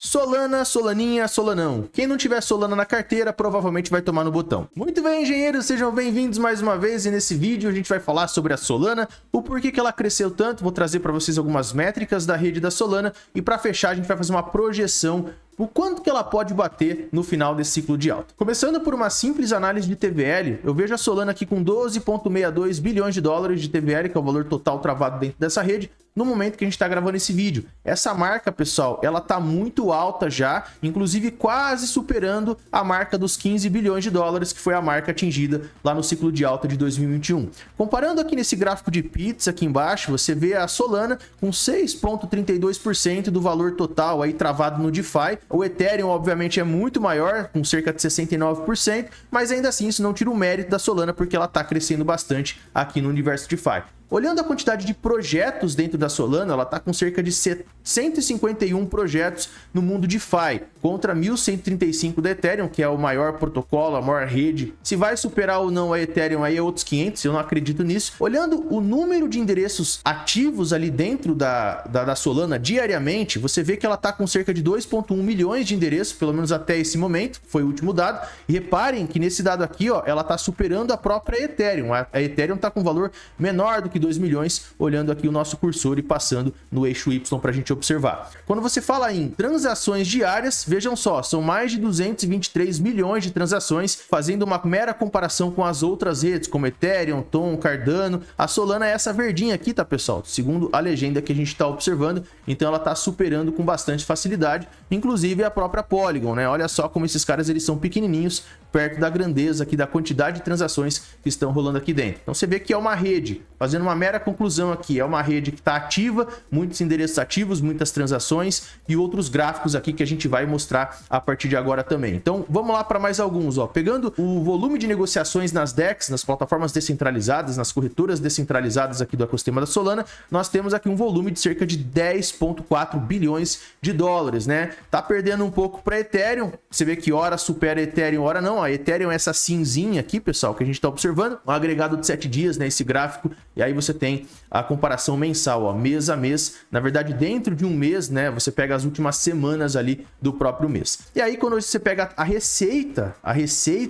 Solana, Solaninha, Solanão. Quem não tiver Solana na carteira, provavelmente vai tomar no botão. Muito bem, engenheiros, sejam bem-vindos mais uma vez. E nesse vídeo a gente vai falar sobre a Solana, o porquê que ela cresceu tanto. Vou trazer para vocês algumas métricas da rede da Solana. E para fechar, a gente vai fazer uma projeção o quanto que ela pode bater no final desse ciclo de alta. Começando por uma simples análise de TVL, eu vejo a Solana aqui com 12,62 bilhões de dólares de TVL, que é o valor total travado dentro dessa rede, no momento que a gente está gravando esse vídeo. Essa marca, pessoal, ela tá muito alta já, inclusive quase superando a marca dos 15 bilhões de dólares, que foi a marca atingida lá no ciclo de alta de 2021. Comparando aqui nesse gráfico de pizza aqui embaixo, você vê a Solana com 6,32% do valor total aí travado no DeFi. O Ethereum, obviamente, é muito maior, com cerca de 69%, mas ainda assim isso não tira o mérito da Solana, porque ela está crescendo bastante aqui no universo DeFi. Olhando a quantidade de projetos dentro da Solana, ela está com cerca de 151 projetos no mundo DeFi, contra 1.135 da Ethereum, que é o maior protocolo, a maior rede. Se vai superar ou não a Ethereum aí é outros 500, eu não acredito nisso. Olhando o número de endereços ativos ali dentro da Solana diariamente, você vê que ela está com cerca de 2,1 milhões de endereços, pelo menos até esse momento, foi o último dado. E reparem que nesse dado aqui, ó, ela está superando a própria Ethereum. A Ethereum está com valor menor do que 2 milhões, olhando aqui o nosso cursor e passando no eixo Y para a gente observar. Quando você fala em transações diárias, vejam só, são mais de 223 milhões de transações, fazendo uma mera comparação com as outras redes, como Ethereum, Tom, Cardano. A Solana é essa verdinha aqui, tá, pessoal? Segundo a legenda que a gente está observando, então ela está superando com bastante facilidade, inclusive a própria Polygon, né? Olha só como esses caras, eles são pequenininhos, perto da grandeza aqui, da quantidade de transações que estão rolando aqui dentro. Então você vê que é uma rede, fazendo uma mera conclusão aqui, é uma rede que está ativa, muitos endereços ativos, muitas transações e outros gráficos aqui que a gente vai mostrar a partir de agora também. Então vamos lá para mais alguns, ó. Pegando o volume de negociações nas DEX, nas plataformas descentralizadas, nas corretoras descentralizadas aqui do ecossistema da Solana, nós temos aqui um volume de cerca de 10,4 bilhões de dólares, né? Tá perdendo um pouco para Ethereum, você vê que hora supera Ethereum, hora não. A Ethereum é essa cinzinha aqui, pessoal, que a gente está observando, um agregado de 7 dias, né, esse gráfico, e aí você tem a comparação mensal, ó, mês a mês. Na verdade, dentro de um mês, né, você pega as últimas semanas ali do próprio mês. E aí, quando você pega a receita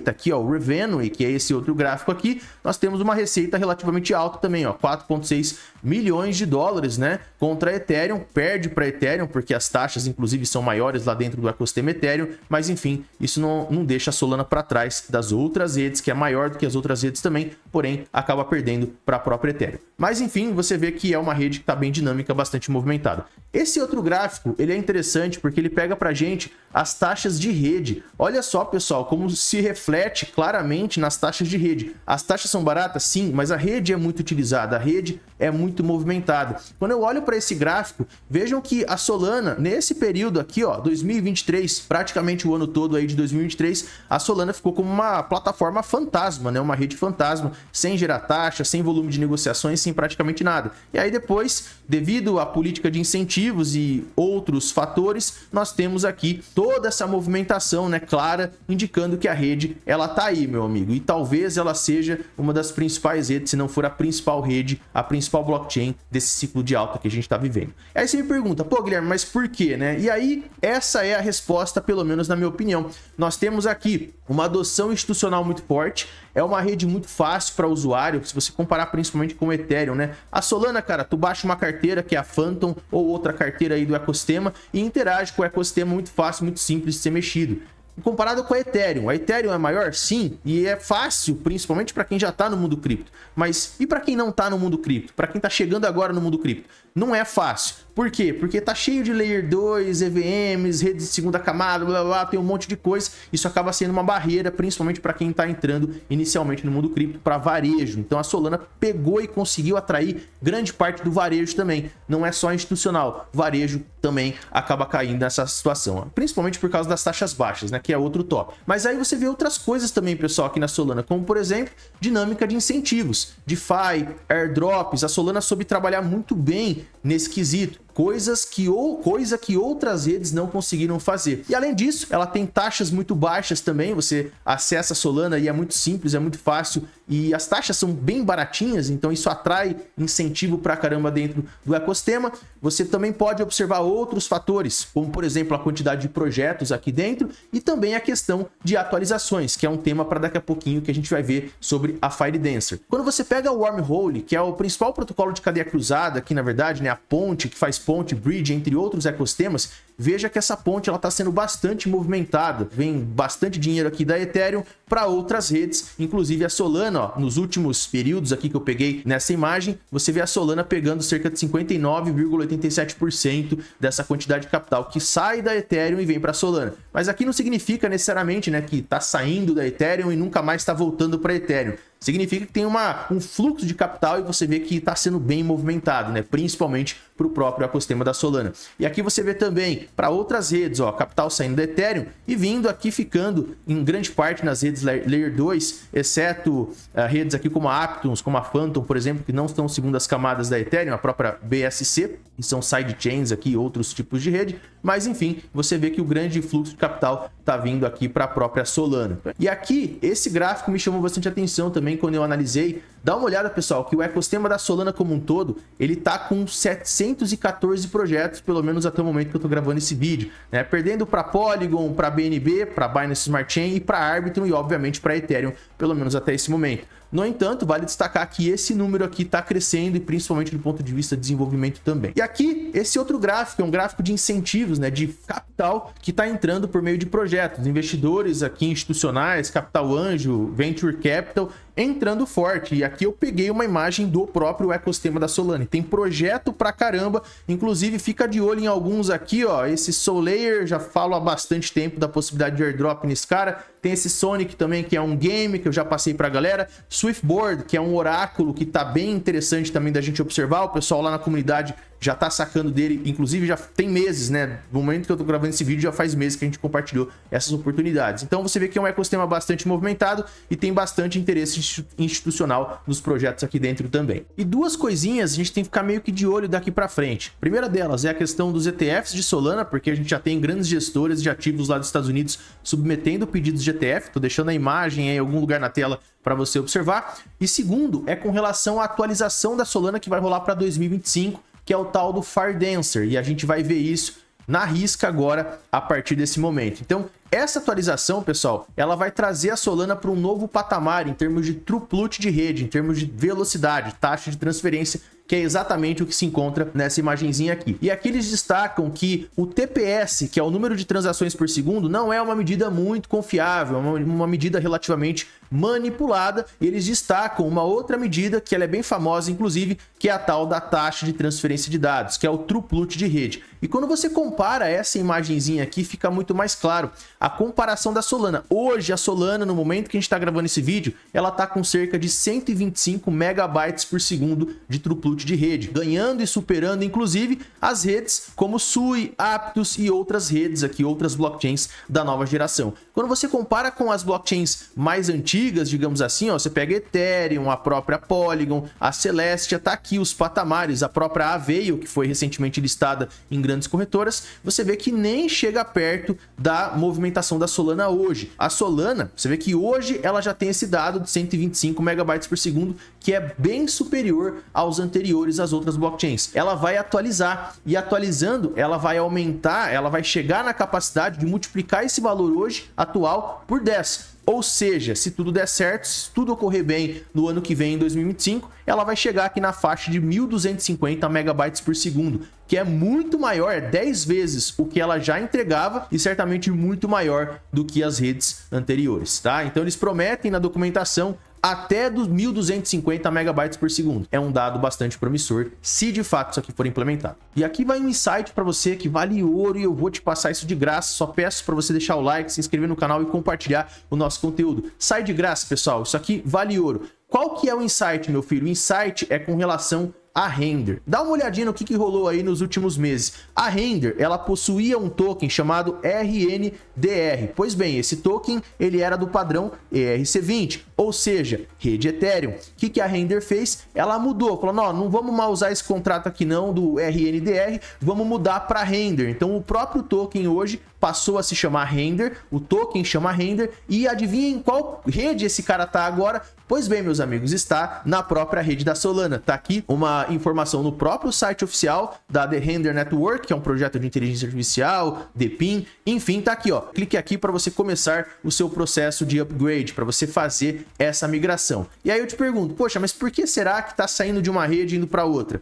aqui, ó, o revenue, que é esse outro gráfico aqui, nós temos uma receita relativamente alta também, ó, 4,6 milhões de dólares, né, contra a Ethereum, perde para Ethereum, porque as taxas, inclusive, são maiores lá dentro do ecossistema Ethereum, mas enfim, isso não deixa a Solana para trás das outras redes, que é maior do que as outras redes também, porém acaba perdendo para a própria Ethereum. Mas enfim, você vê que é uma rede que está bem dinâmica, bastante movimentada. Esse outro gráfico, ele é interessante porque ele pega para a gente as taxas de rede. Olha só, pessoal, como se reflete claramente nas taxas de rede. As taxas são baratas? Sim, mas a rede é muito utilizada, a rede é muito movimentada. Quando eu olho para esse gráfico, vejam que a Solana, nesse período aqui, ó, 2023, praticamente o ano todo aí de 2023, a Solana ficou como uma plataforma fantasma, né? Uma rede fantasma, sem gerar taxa, sem volume de negociações, sem praticamente nada. E aí depois, devido à política de incentivos e outros fatores, nós temos aqui toda essa movimentação, né, clara, indicando que a rede, ela tá aí, meu amigo, e talvez ela seja uma das principais redes, se não for a principal rede, a principal blockchain desse ciclo de alta que a gente tá vivendo. Aí você me pergunta, pô, Guilherme, mas por quê, né? E aí, essa é a resposta, pelo menos na minha opinião. Nós temos aqui uma adoção institucional muito forte, é uma rede muito fácil para o usuário, se você comparar principalmente com o Ethereum, né? A Solana, cara, tu baixa uma carteira que é a Phantom ou outra carteira aí do ecossistema e interage com o ecossistema muito fácil, muito simples de ser mexido. Comparado com a Ethereum é maior? Sim, e é fácil, principalmente para quem já está no mundo cripto. Mas e para quem não está no mundo cripto? Para quem está chegando agora no mundo cripto? Não é fácil. Por quê? Porque tá cheio de Layer 2, EVMs, redes de segunda camada, blá, blá, blá, tem um monte de coisa. Isso acaba sendo uma barreira, principalmente para quem está entrando inicialmente no mundo cripto para varejo. Então a Solana pegou e conseguiu atrair grande parte do varejo também. Não é só institucional, varejo também acaba caindo nessa situação, ó. Principalmente por causa das taxas baixas, né, que é outro top. Mas aí você vê outras coisas também, pessoal, aqui na Solana, como por exemplo, dinâmica de incentivos, DeFi, airdrops. A Solana soube trabalhar muito bem nesse quesito. Coisa que outras redes não conseguiram fazer. E além disso, ela tem taxas muito baixas também. Você acessa a Solana e é muito simples, é muito fácil. E as taxas são bem baratinhas, então isso atrai incentivo pra caramba dentro do ecossistema. você também pode observar outros fatores, como por exemplo a quantidade de projetos aqui dentro e também a questão de atualizações, que é um tema para daqui a pouquinho que a gente vai ver sobre a FireDancer. Quando você pega o Wormhole, que é o principal protocolo de cadeia cruzada aqui, na verdade, né, a ponte que faz ponte, bridge, entre outros ecossistemas, veja que essa ponte ela está sendo bastante movimentada, vem bastante dinheiro aqui da Ethereum para outras redes, inclusive a Solana, ó, nos últimos períodos aqui que eu peguei nessa imagem, você vê a Solana pegando cerca de 59,87% dessa quantidade de capital que sai da Ethereum e vem para a Solana. Mas aqui não significa necessariamente, né, que está saindo da Ethereum e nunca mais está voltando para a Ethereum. Significa que tem um fluxo de capital e você vê que está sendo bem movimentado, né? Principalmente para o próprio ecossistema da Solana. E aqui você vê também para outras redes, ó, capital saindo da Ethereum e vindo aqui ficando em grande parte nas redes Layer 2, exceto redes aqui como a Aptons, como a Phantom, por exemplo, que não estão segundo as camadas da Ethereum, a própria BSC, que são sidechains aqui e outros tipos de rede. Mas enfim, você vê que o grande fluxo de capital está vindo aqui para a própria Solana. E aqui, esse gráfico me chamou bastante atenção também quando eu analisei. Dá uma olhada, pessoal, que o ecossistema da Solana como um todo, ele tá com 714 projetos, pelo menos até o momento que eu tô gravando esse vídeo, né? Perdendo para Polygon, para BNB, para Binance Smart Chain e para Arbitrum e, obviamente, para Ethereum, pelo menos até esse momento. No entanto, vale destacar que esse número aqui está crescendo e principalmente do ponto de vista de desenvolvimento também. E aqui, esse outro gráfico é um gráfico de incentivos, né, de capital que está entrando por meio de projetos, investidores aqui institucionais, capital anjo, venture capital, entrando forte. E aqui eu peguei uma imagem do próprio ecossistema da Solana. E tem projeto pra caramba, inclusive fica de olho em alguns aqui, ó, esse Solayer, já falo há bastante tempo da possibilidade de airdrop nesse cara. Tem esse Sonic também, que é um game que eu já passei pra galera. Swiftboard, que é um oráculo que tá bem interessante também da gente observar. O pessoal lá na comunidade já tá sacando dele, inclusive já tem meses, né? No momento que eu tô gravando esse vídeo, já faz meses que a gente compartilhou essas oportunidades. Então você vê que é um ecossistema bastante movimentado e tem bastante interesse institucional nos projetos aqui dentro também. E duas coisinhas a gente tem que ficar meio que de olho daqui pra frente. A primeira delas é a questão dos ETFs de Solana, porque a gente já tem grandes gestores de ativos lá dos Estados Unidos submetendo pedidos de ETF. Tô deixando a imagem aí em algum lugar na tela para você observar. E segundo, é com relação à atualização da Solana que vai rolar para 2025, que é o tal do FireDancer, e a gente vai ver isso na risca agora a partir desse momento. Então, essa atualização, pessoal, ela vai trazer a Solana para um novo patamar em termos de throughput de rede, em termos de velocidade, taxa de transferência, que é exatamente o que se encontra nessa imagenzinha aqui. E aqui eles destacam que o TPS, que é o número de transações por segundo, não é uma medida muito confiável, é uma medida relativamente manipulada. E eles destacam uma outra medida que ela é bem famosa, inclusive, que é a tal da taxa de transferência de dados, que é o throughput de rede. E quando você compara essa imagenzinha aqui, fica muito mais claro a comparação da Solana. Hoje, a Solana, no momento que a gente está gravando esse vídeo, ela está com cerca de 125 megabytes por segundo de throughput de rede, ganhando e superando, inclusive, as redes como Sui, Aptos e outras redes aqui, outras blockchains da nova geração. Quando você compara com as blockchains mais antigas, digamos assim, ó, você pega Ethereum, a própria Polygon, a Celestia, tá aqui os patamares, a própria Avail, que foi recentemente listada em grandes corretoras, você vê que nem chega perto da movimentação da Solana hoje. A Solana, você vê que hoje ela já tem esse dado de 125 megabytes por segundo, que é bem superior aos anteriores às outras blockchains. Ela vai atualizar e atualizando, ela vai aumentar, ela vai chegar na capacidade de multiplicar esse valor hoje atual por 10. Ou seja, se tudo der certo, se tudo ocorrer bem no ano que vem, em 2025, ela vai chegar aqui na faixa de 1.250 megabytes por segundo, que é muito maior, é 10 vezes o que ela já entregava e certamente muito maior do que as redes anteriores, tá? Então eles prometem na documentação até dos 1.250 megabytes por segundo. É um dado bastante promissor, se de fato isso aqui for implementado. E aqui vai um insight para você que vale ouro e eu vou te passar isso de graça. Só peço para você deixar o like, se inscrever no canal e compartilhar o nosso conteúdo. Sai de graça, pessoal. Isso aqui vale ouro. Qual que é o insight, meu filho? O insight é com relação a Render. Dá uma olhadinha no que rolou aí nos últimos meses. A Render, ela possuía um token chamado RNDR. Pois bem, esse token, ele era do padrão ERC20, ou seja, rede Ethereum. O que a Render fez? Ela mudou, falou, não vamos mais usar esse contrato aqui não, do RNDR, vamos mudar para Render. Então, o próprio token hoje passou a se chamar Render, o token chama Render, e adivinha em qual rede esse cara tá agora? Pois bem, meus amigos, está na própria rede da Solana. Tá aqui uma informação no próprio site oficial da The Render Network, que é um projeto de inteligência artificial, DePIN, enfim, tá aqui, ó. Clique aqui para você começar o seu processo de upgrade, para você fazer essa migração. E aí eu te pergunto, poxa, mas por que será que tá saindo de uma rede e indo para outra?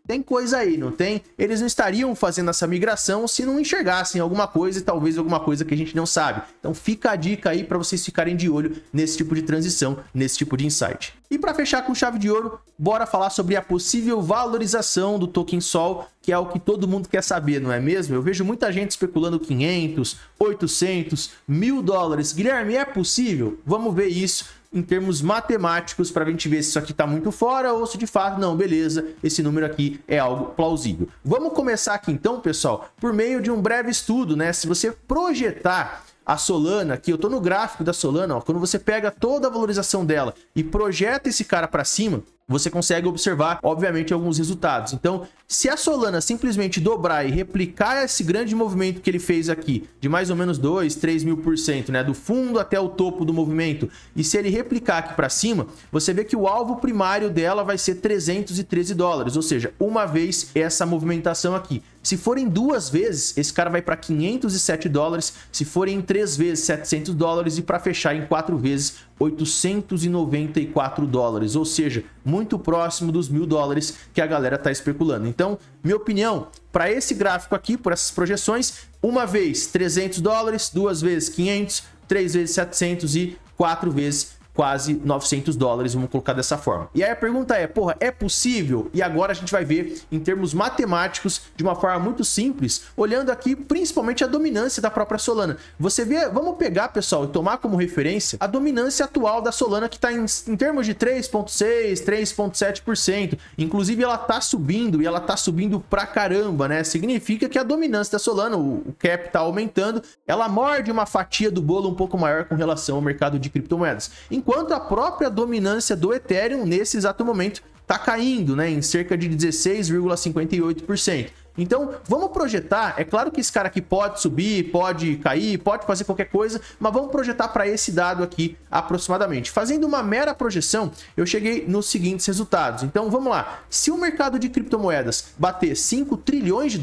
Tem coisa aí, não tem? Eles não estariam fazendo essa migração se não enxergassem alguma coisa e talvez alguma coisa que a gente não sabe. Então fica a dica aí para vocês ficarem de olho nesse tipo de transição, nesse tipo de insight. E para fechar com chave de ouro, bora falar sobre a possível valorização do token Sol, que é o que todo mundo quer saber, não é mesmo? Eu vejo muita gente especulando 500, 800, $1.000. Guilherme, é possível? Vamos ver isso em termos matemáticos para a gente ver se isso aqui está muito fora ou se de fato, não, beleza, esse número aqui é algo plausível. Vamos começar aqui então, pessoal, por meio de um breve estudo, né? Se você projetar a Solana, aqui eu tô no gráfico da Solana, ó, quando você pega toda a valorização dela e projeta esse cara para cima, você consegue observar, obviamente, alguns resultados. Então, se a Solana simplesmente dobrar e replicar esse grande movimento que ele fez aqui, de mais ou menos 2, 3 mil%, né, do fundo até o topo do movimento, e se ele replicar aqui para cima, você vê que o alvo primário dela vai ser $313, ou seja, uma vez essa movimentação aqui. Se forem 2 vezes, esse cara vai para $507, se forem 3 vezes, $700 e para fechar em 4 vezes, $894, ou seja, muito próximo dos $1.000 que a galera tá especulando. Então, minha opinião, para esse gráfico aqui, por essas projeções, uma vez $300, 2 vezes 500, 3 vezes 700 e 4 vezes quase $900, vamos colocar dessa forma. E aí a pergunta é, porra, é possível? E agora a gente vai ver em termos matemáticos, de uma forma muito simples, olhando aqui principalmente a dominância da própria Solana. Você vê, vamos pegar, pessoal, e tomar como referência a dominância atual da Solana, que está em termos de 3,6%, 3,7%. Inclusive ela tá subindo, e ela tá subindo pra caramba, né? Significa que a dominância da Solana, o cap tá aumentando, ela morde uma fatia do bolo um pouco maior com relação ao mercado de criptomoedas. Enquanto a própria dominância do Ethereum, nesse exato momento, está caindo, né, em cerca de 16,58%. Então, vamos projetar, é claro que esse cara aqui pode subir, pode cair, pode fazer qualquer coisa, mas vamos projetar para esse dado aqui aproximadamente. Fazendo uma mera projeção, eu cheguei nos seguintes resultados. Então, vamos lá. Se o mercado de criptomoedas bater $5 trilhões de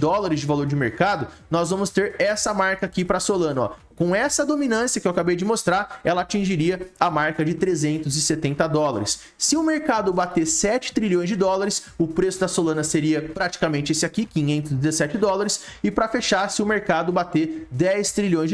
valor de mercado, nós vamos ter essa marca aqui para a Solana, ó. Com essa dominância que eu acabei de mostrar, ela atingiria a marca de $370. Se o mercado bater $7 trilhões, o preço da Solana seria praticamente esse aqui, $517. E para fechar, se o mercado bater $10 trilhões,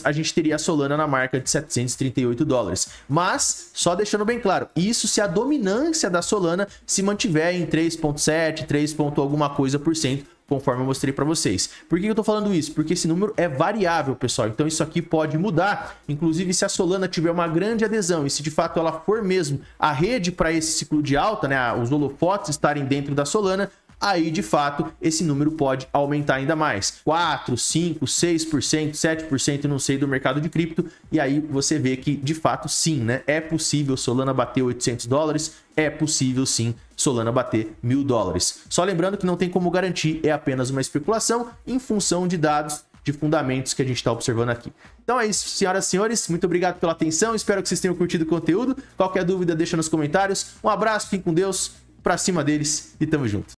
a gente teria a Solana na marca de $738. Mas, só deixando bem claro, isso se a dominância da Solana se mantiver em 3,7, 3 alguma coisa por cento, conforme eu mostrei para vocês. Por que eu tô falando isso? Porque esse número é variável, pessoal. Então isso aqui pode mudar. Inclusive, se a Solana tiver uma grande adesão e se de fato ela for mesmo a rede para esse ciclo de alta, né, os holofotes estarem dentro da Solana, aí de fato esse número pode aumentar ainda mais. 4, 5, 6%, 7%, não sei, do mercado de cripto. E aí você vê que de fato sim, né? É possível Solana bater $800, é possível sim Solana bater $1.000. Só lembrando que não tem como garantir, é apenas uma especulação em função de dados, de fundamentos que a gente está observando aqui. Então é isso, senhoras e senhores, muito obrigado pela atenção, espero que vocês tenham curtido o conteúdo. Qualquer dúvida deixa nos comentários. Um abraço, fiquem com Deus, pra cima deles e tamo junto.